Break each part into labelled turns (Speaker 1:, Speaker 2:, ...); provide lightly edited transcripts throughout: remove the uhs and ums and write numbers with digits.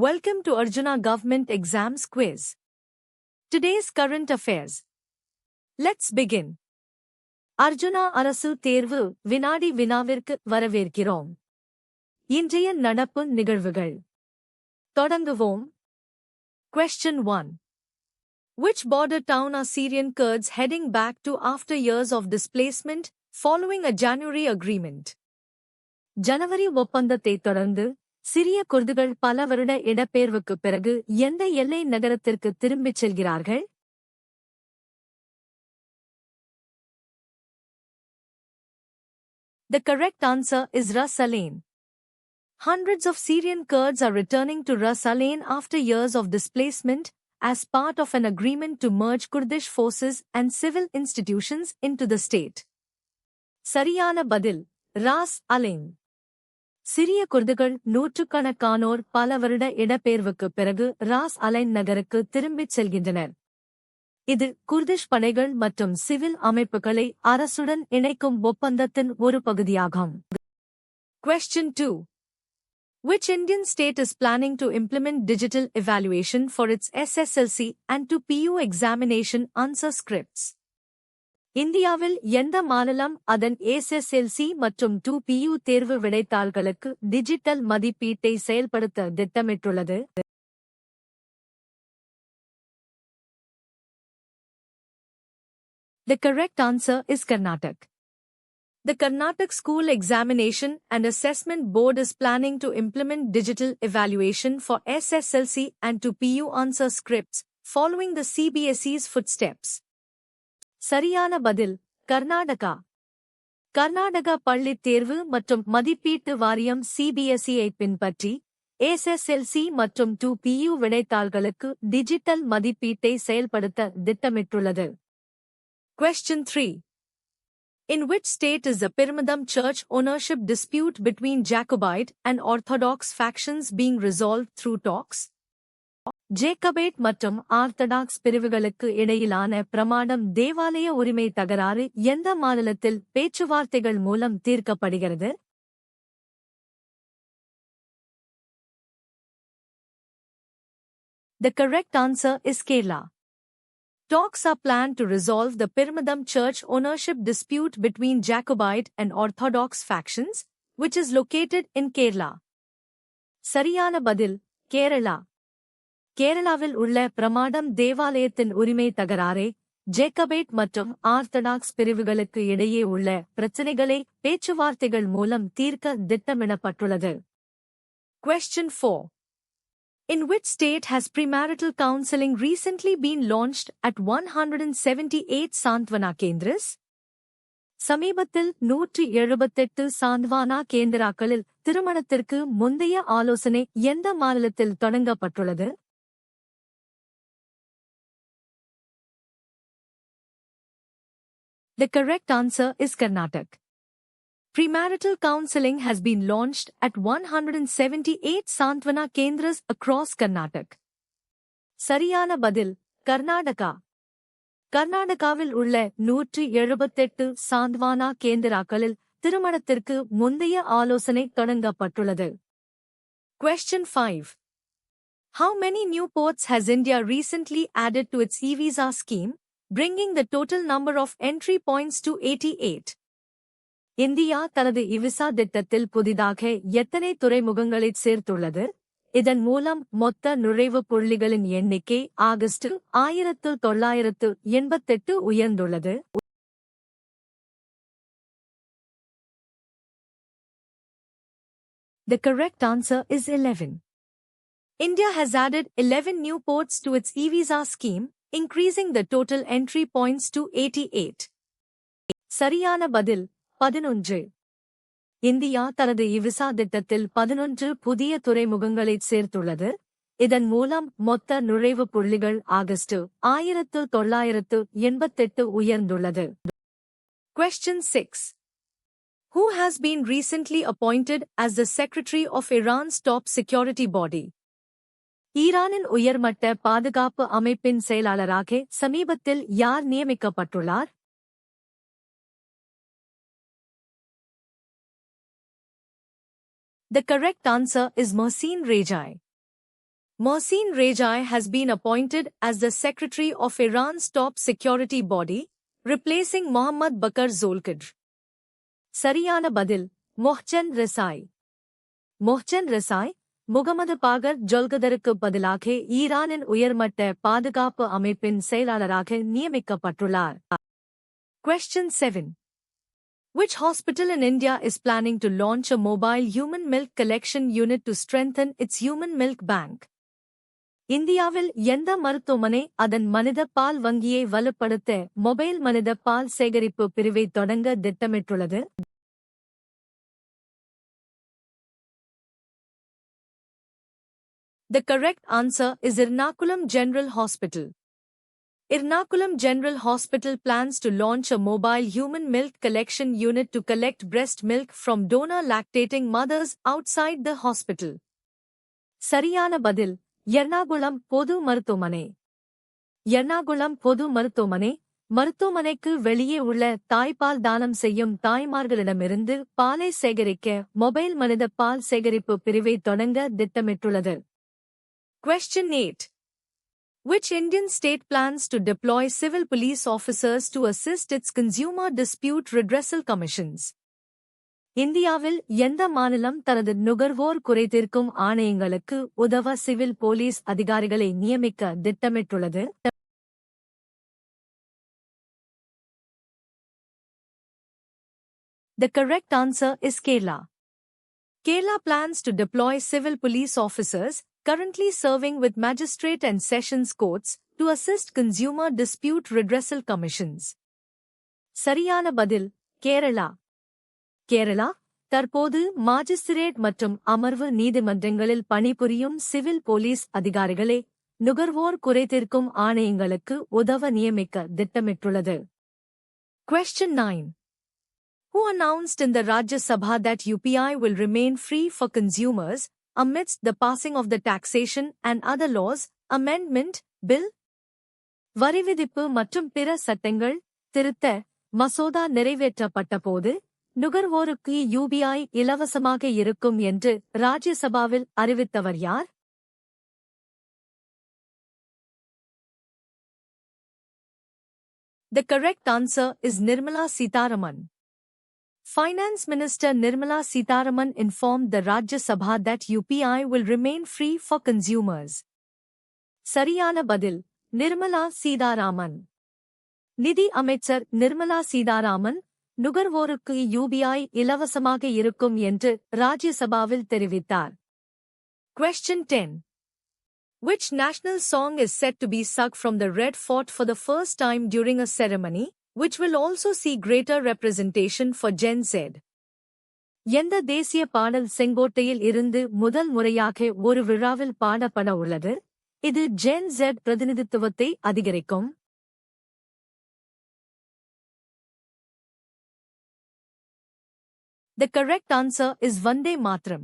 Speaker 1: Welcome to Arjuna Government Exams Quiz. Today's current affairs. Let's begin. Arjuna அரசு தேர்வு வினாடி வினாவிற்கு வரவேற்கிறோம். இன்றைய நடப்பு நிகழ்வுகள். தொடங்குவோம். Question 1. Which border town are Syrian Kurds heading back to after years of displacement, following a January agreement? ஜனவரி ஒப்பந்தத்தை தொடர்ந்து சிரிய குர்துகள் பல வருட இடப்பெயர்வுக்கு பிறகு எந்த எல்லை நகரத்திற்கு திரும்பிச் செல்கிறார்கள்? The correct answer is Ras Alain. Hundreds of Syrian Kurds are returning to Ras Alain after years of displacement as part of an agreement to merge Kurdish forces and civil institutions into the state. சரியான பதில் ராஸ் align. சிரிய குர்துகள் நூற்றுக்கணக்கானோர் பல வருட இடப்பெயர்வுக்கு பிறகு ராஸ் align நகருக்கு திரும்பிச் செல்கின்றனர். இது குர்திஷ் படைகள் மற்றும் சிவில் அமைப்புகளை அரசுடன் இணைக்கும் ஒப்பந்தத்தின் ஒரு பகுதியாகும். Question 2. Which Indian state is planning to implement digital evaluation for its SSLC and 2PU examination answer scripts? இந்தியாவில் எந்த மாநிலம் அதன் SSLC மற்றும் 2PU தேர்வு விடைத்தாள்களுக்கு டிஜிட்டல் மதிப்பீட்டை செயல்படுத்த திட்டமிட்டுள்ளது? The correct answer is Karnataka. The Karnataka School Examination and Assessment Board is planning to implement digital evaluation for SSLC and 2PU answer scripts, following the CBSE's footsteps. சரியான பதில் கர்நாடகா. கர்நாடகா பள்ளித் தேர்வு மற்றும் மதிப்பீட்டு வாரியம் CBSE-ஐ பின்பற்றி SSLC மற்றும் 2PU விடைத்தாள்களுக்கு டிஜிட்டல் மதிப்பீட்டை செயல்படுத்த திட்டமிட்டுள்ளது. Question 3. In which state is the Pirmadam Church ownership dispute between Jacobite and Orthodox factions being resolved through talks? ஜேக்கபேட் மற்றும் ஆர்த்தடாக்ஸ் பிரிவுகளுக்கு இடையிலான பிரமாணம் தேவாலய உரிமை தகராறு எந்த மாநிலத்தில் பேச்சுவார்த்தைகள் மூலம் தீர்க்கப்படுகிறது? The correct answer is Kerala. Talks are planned to resolve the Pirmadam Church ownership dispute between Jacobite and Orthodox factions, which is located in Kerala. சரியான பதில் கேரளா. கேரளாவில் உள்ள பிரமாடம் தேவாலயத்தின் உரிமை தகராறை ஜேக்கபேட் மற்றும் ஆர்த்தடாக்ஸ் பிரிவுகளுக்கு இடையே உள்ள பிரச்சினைகளை பேச்சுவார்த்தைகள் மூலம் தீர்க்க திட்டமிடப்பட்டுள்ளது. Question 4. In which state has premarital counseling recently been launched at 178 Santwana Kendras? சமீபத்தில் 178 சாந்த்வானா கேந்திராக்களில் திருமணத்திற்கு முந்தைய ஆலோசனை எந்த மாநிலத்தில் தொடங்கப்பட்டுள்ளது? The correct answer is Karnataka. Premarital counseling has been launched at 178 Santwana Kendras across Karnataka. சரியான பதில் கர்நாடகா. கர்நாடகாவில் உள்ள 178 சாந்த்வானா கேந்திராக்களில் திருமணத்திற்கு முந்தைய ஆலோசனை தொடங்கப்பட்டுள்ளது. Question 5. How many new ports has India recently added to its e-visa scheme, bringing the total number of entry points to 88? India தனது e-visa திட்டத்தில் புதிதாக எத்தனை துறைமுகங்களைச் சேர்த்துள்ளது? இதன் மூலம் மொத்த நுழைவுப் புள்ளிகளின் எண்ணிக்கை ஆகஸ்ட் 1988 உயர்ந்துள்ளது. The correct answer is 11. India has added 11 new ports to its e-visa scheme, increasing the total entry points to 88. சரியான பதில் 11. இந்தியா தனது இவிசா திட்டத்தில் 11 புதிய துறைமுகங்களைச் சேர்த்துள்ளது. இதன் மூலம் மொத்த நுழைவுப் புள்ளிகள் ஆகஸ்ட் 1988 உயர்ந்துள்ளது. Question 6. Who has been recently appointed as the Secretary of Iran's top security body? ஈரானின் உயர்மட்ட பாதுகாப்பு அமைப்பின் செயலாளராக சமீபத்தில் யார் நியமிக்கப்பட்டுள்ளார்? The correct answer is Mohsin Rejai. Mohsin Rejai has been appointed as the secretary of Iran's top security body, replacing Mohammad Bakr Zolkadr. Sariyana Badil, Mohsen Resai. Mohsen Resai, Mohammed பாகர் ஜொல்கதருக்கு பதிலாக ஈரானின் உயர்மட்ட பாதுகாப்பு அமைப்பின் செயலாளராக நியமிக்கப்பட்டுள்ளார். Question 7. Which hospital in India is planning to launch a mobile human milk collection unit to strengthen its human milk bank? இந்தியாவில் எந்த மருத்துவமனை அதன் மனித பால் வங்கியை வலுப்படுத்த மொபைல் மனித பால் சேகரிப்பு பிரிவை தொடங்க திட்டமிட்டுள்ளது? The correct answer is Ernakulam General Hospital. Ernakulam General Hospital plans to launch a mobile human milk collection unit to collect breast milk from donor lactating mothers outside the hospital. Sariyana Badil, Ernakulam Podu Maruthamane. Ernakulam Podu Maruthamane, மருத்துவமனைக்கு வெளியே உள்ள தாய்ப்பால் தானம் செய்யும் தாய்மார்களிடமிருந்து பாலை சேகரிக்க mobile மனித பால் சேகரிப்பு பிரிவை தொடங்க திட்டமிட்டுள்ளது. Question 8. Which Indian state plans to deploy civil police officers to assist its consumer dispute redressal commissions? இந்தியாவில் எந்த மாநிலம் தனது நுகர்வோர் குறைதீர்க்கும் ஆணையங்களுக்கு உதவ சிவில் போலீஸ் அதிகாரிகளை நியமிக்க திட்டமிட்டுள்ளது? The correct answer is Kerala. Kerala plans to deploy civil police officers, currently serving with magistrate and sessions courts, to assist consumer dispute redressal commissions. Sariyana Badil, Kerala. Kerala, தற்போது magistrate மற்றும் அமர்வு நீதிமன்றங்களில் பணிபுரியும் civil police அதிகாரிகளை நுகர்வோர் குறைதீர்க்கும் ஆணையங்களுக்கு உதவ நியமிக்க திட்டமிட்டுள்ளது. Question 9. Who announced in the Rajya Sabha that UPI will remain free for consumers amidst the passing of the Taxation and Other Laws Amendment Bill? வரிவிதிப்பு மற்றும் பிற சட்டங்கள் திருத்த மசோதா நிறைவேற்றப்பட்டபோது நுகர்வோருக்கு UPI இலவசமாக இருக்கும் என்று ராஜ்யசபாவில் அறிவித்தவர் யார்? The correct answer is Nirmala Sitharaman. Finance Minister Nirmala Sitharaman informed the Rajya Sabha that UPI will remain free for consumers. Sariyana Badil, Nirmala Sitharaman. நிதி அமைச்சர் நிர்மலா சீதாராமன் நுகர்வோருக்கு UPI இலவசமாக இருக்கும் என்று ராஜ்யசபாவில் தெரிவித்தார். Question 10. Which national song is set to be sung from the Red Fort for the first time during a ceremony, which will also see greater representation for Gen Z? எந்த தேசிய பாடல் செங்கோட்டையில் இருந்து முதல் முறையாக ஒரு விழாவில் பாடப்பட உள்ளது? இது Gen Z பிரதிநிதித்துவத்தை அதிகரிக்கும். The correct answer is Vande Mataram.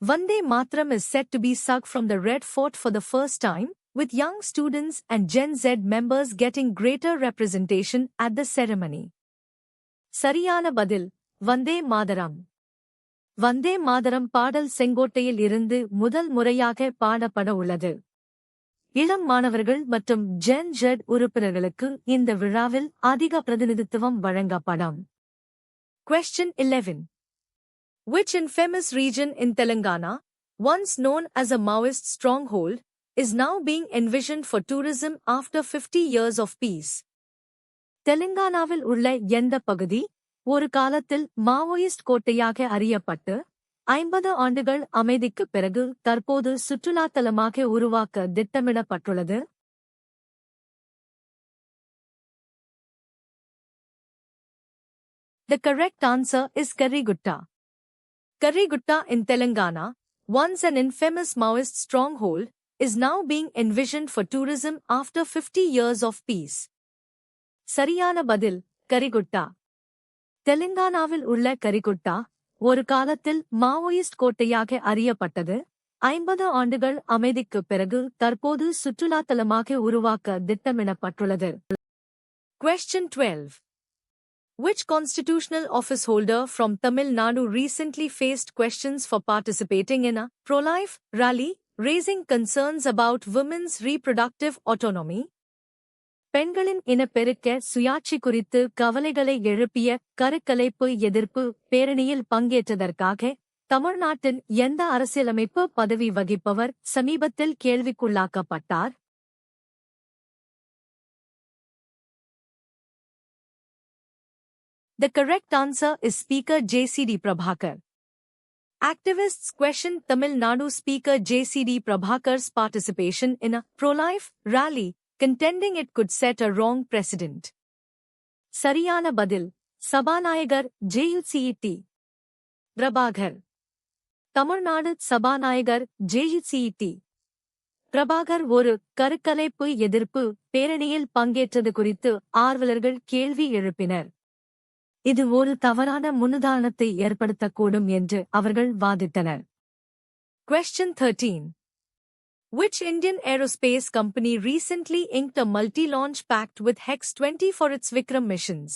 Speaker 1: Vande Mataram is set to be sung from the Red Fort for the first time, with young students and Gen Z members getting greater representation at the ceremony. Sariyana Badil, Vande Mataram. Vande Mataram பாடல் செங்கோட்டையில் இருந்து முதல் முறையாக பாடப்பட உள்ளது. இளம் மாணவர்கள் மற்றும் Gen Z உறுப்பினர்களுக்கு இந்த விழாவில் அதிக பிரதிநிதித்துவம் வழங்கப்படும். Question 11. Which infamous region in Telangana, once known as a Maoist stronghold, is now being envisioned for tourism after 50 years of peace? தெலுங்கானாவில் உள்ள எந்த பகுதி ஒரு காலத்தில் மாவோயிஸ்ட் கோட்டையாக அறியப்பட்டு 50 ஆண்டுகள் அமைதிக்குப் பிறகு தற்போது சுற்றுலாத்தலமாக உருவாக்க திட்டமிடப்பட்டுள்ளது? The correct answer is Karigutta. Karigutta in Telangana, once an infamous Maoist stronghold, is now being envisioned for tourism after 50 years of peace. Sariyana Badil, Karigutta. தெலுங்கானாவில் உள்ள கரிகுட்டா ஒரு காலத்தில் மாவோயிஸ்ட் கோட்டையாக அறியப்பட்டது 50 ஆண்டுகள் அமைதிக்குப் பிறகு தற்போது சுற்றுலாத்தலமாக உருவாக்க திட்டமிடப்பட்டுள்ளது. Question 12. Which constitutional office holder from Tamil Nadu recently faced questions for participating in a pro-life rally raising concerns about women's reproductive autonomy. பெண்களின் இனப்பெருக்க சுயாட்சி குறித்து கவலைகளை எழுப்பிய கருக்கலைப்பு எதிர்ப்பு பேரணியில் பங்கேற்றதற்காக தமிழ்நாட்டின் எந்த அரசியலமைப்பு பதவி வகிப்பவர் சமீபத்தில் கேள்விக்குள்ளாக்கப்பட்டார்? The correct answer is Speaker JCD Prabhakar. Activists questioned Tamil Nadu Speaker JCD Prabhakar's participation in a pro-life rally, contending it could set a wrong precedent. Sariyana Badil, Sabanayagar JUCET. Prabhakar. Tamil Nadu Sabanayagar JUCET. Prabhakar ஒரு கருக்கலைப்பு எதிர்ப்பு பேரணியில் பங்கேற்றது குறித்து ஆர்வலர்கள் கேள்வி எழுப்பினர். இது ஒரு தவறான முன்னுதாரணத்தை ஏற்படுத்தக்கூடும் என்று அவர்கள் வாதிட்டனர். Question 13. Which Indian aerospace company recently inked a multi-launch pact with Hex-20 for its Vikram missions?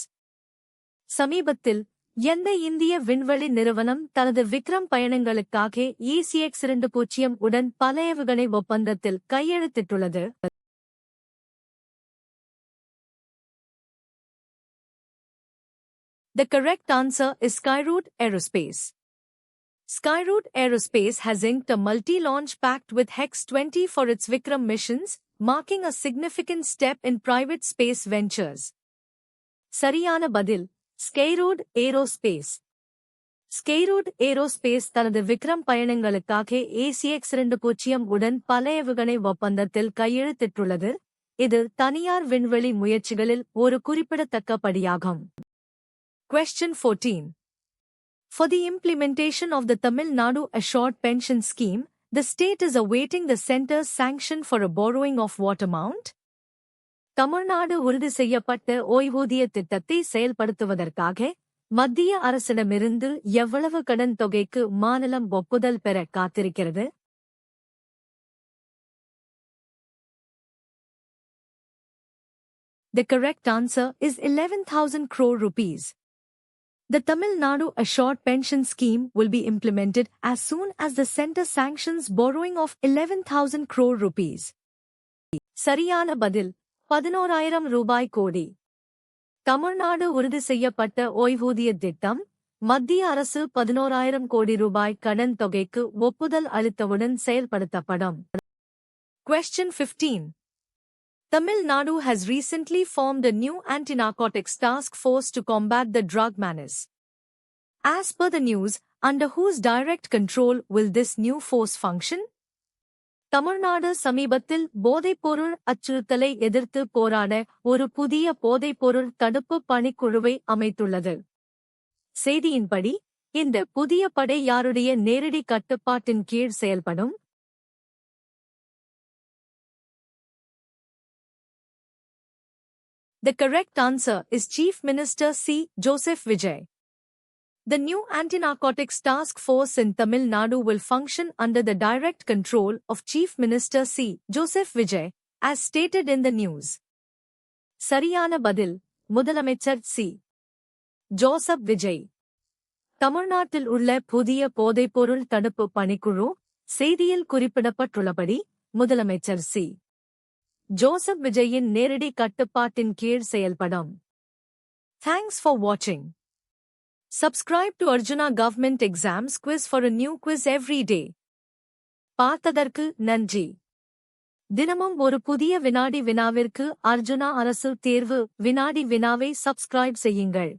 Speaker 1: சமீபத்தில் எந்த இந்திய விண்வெளி நிறுவனம் தனது விக்ரம் பயணங்களுக்காக ECX-20 உடன் பல ஏவுகணை ஒப்பந்தத்தில் கையெழுத்திட்டுள்ளது? The correct answer is Skyroot Aerospace. Skyroot Aerospace has inked a multi-launch pact with Hex-20 for its Vikram missions, marking a significant step in private space ventures. Sariyana Badil, Skyroot Aerospace. Skyroot Aerospace தனது Vikram பயணங்களுக்காக ECX-20 உடன் பல ஏவுகணை ஒப்பந்தத்தில் கையெழுத்திட்டுள்ளது. இது தனியார் விண்வெளி முயற்சிகளில் ஒரு குறிப்பிடத்தக்க படியாகும். Question 14. For the implementation of the Tamil Nadu Assured Pension Scheme, the state is awaiting the centre's sanction for a borrowing of what amount? Tamil Nadu உறுதி செய்யப்பட்ட ஓய்வூதிய திட்டத்தை செயல்படுத்துவதற்காக மத்திய அரசிடமிருந்து எவ்வளவு கடன் தொகைக்கு மாநிலம் ஒப்புதல் பெற காத்திருக்கிறது? The correct answer is 11,000 crore rupees. The Tamil Nadu Assured Pension Scheme will be implemented as soon as the centre sanctions borrowing of 11,000 crore rupees. Sariyana Badil, 11,000 ரூபாய் கோடி. தமிழ்நாடு உறுதி செய்யப்பட்ட ஓய்வூதிய திட்டம் மத்திய அரசு 11,000 கோடி ரூபாய் கடன் தொகைக்கு ஒப்புதல் அளித்தவுடன் செயல்படுத்தப்படும். Question 15. Tamil Nadu has recently formed a new anti-narcotics task force to combat the drug menace. As per the news, under whose direct control will this new force function? Tamil Nadu சமீபத்தில் போதைப்பொருள் அச்சுறுத்தலை எதிர்த்து போராட ஒரு புதிய போதைப்பொருள் தடுப்பு பணிக்குழுவை அமைத்துள்ளது. செய்தியின்படி இந்த புதிய படை யாருடைய நேரடி கட்டுப்பாட்டின் கீழ் செயல்படும்? The correct answer is Chief Minister C. Joseph Vijay. The new anti-narcotics task force in Tamil Nadu will function under the direct control of Chief Minister C. Joseph Vijay, as stated in the news. Sariyana Badil, முதலமைச்சர் C. Joseph Vijay. தமிழ்நாட்டில் உள்ள புதிய போதைப்பொருள் தடுப்பு பணிக்குழு செய்தியில் குறிப்பிடப்பட்டுள்ளபடி முதலமைச்சர் C. Joseph விஜயின் நேரடி கட்டுப்பாட்டின் கீழ் செயல்படும். Thanks for watching. Subscribe to Arjuna Government Exams Quiz for a new quiz every day. பார்த்ததற்கு நன்றி. தினமும் ஒரு புதிய வினாடி வினாவிற்கு அர்ஜுனா அரசு தேர்வு வினாடி வினாவை சப்ஸ்கிரைப் செய்யுங்கள்.